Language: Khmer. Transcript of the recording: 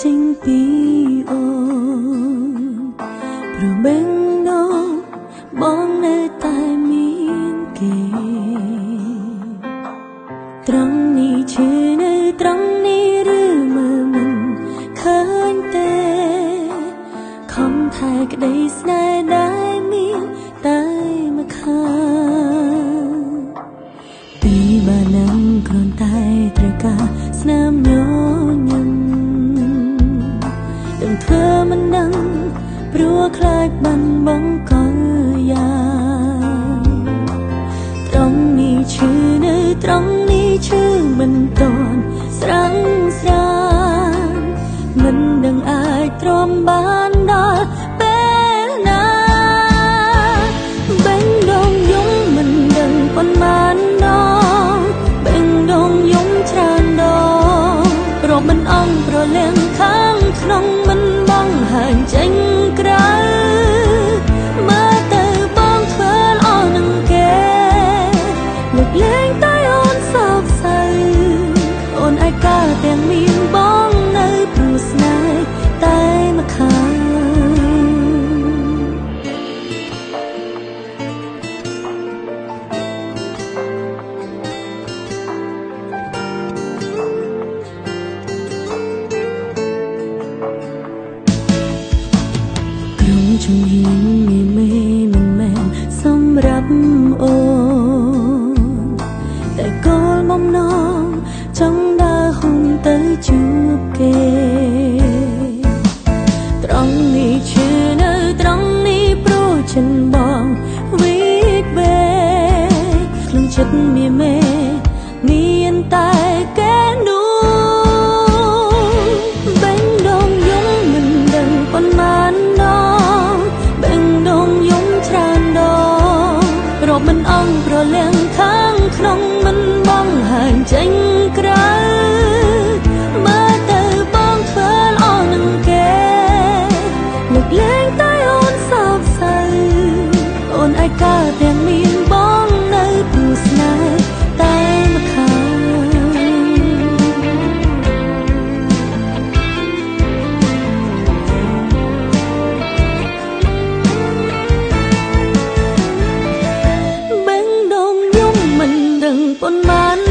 ចេញពីអូនព្រោះបេងដូងបងនៅតែមានគេត្រង់នេះឈឺនៅត្រង់នេះឬមើលមិនឃើញទេខំថែក្តីស្នេហ៍ដែលមានតែមកខាងពីបាននឹងគ្រាន់តែត្រូវការស្នាមញញឹមដឹងធ្វើមិនដឹងព្រោះខ្លាចបាត់បង់ក៏យ៉ាងត្រង់នេះឈឺនៅត្រង់នេះឈឺមិនទាន់ស្រាំងស្រានមិនដឹងអាចទ្រាំបានដល់ពេលណាបេងដូងយំមិនដឹងប៉ុន្មានដងបេងដូងយំច្រើនដងរកមិនអងប្រលៀងខាងក្នុងមិនបងហើញចេញក្រៅមើលទៅបងធ្វើល្អនឹងគេលើកលែងតែអូនសោកសៅអូនឯកាទាំងមានបងនៅព្រោះស្នេហ៍តែមកខាងជំហានមានមេមិនមែនសម្រាប់អូនតែគោលបំណងចង់ដើរហុំទៅជួបគេត្រង់នេះឈឺនៅត្រង់នេះព្រោះចិនបងវិតវេក្នុងចិត្តមានមេមានតែគេនោះបេងដូងយំមិនដឹងប៉ុន្មានដងបេងដូងយំច្រើនដងរកមិនអងប្រលៀងខាងក្នុងមិនបងហើញចេញក្រៅមើលទៅបងធ្វើល្អនឹងគេលើកលែងតែអូនសោកសៅអូនឯកាទាំងមានបងនៅព្រោះស្នេហ៍តែមកខាងបេងដូងយំមិនដឹងប៉ុន្មាន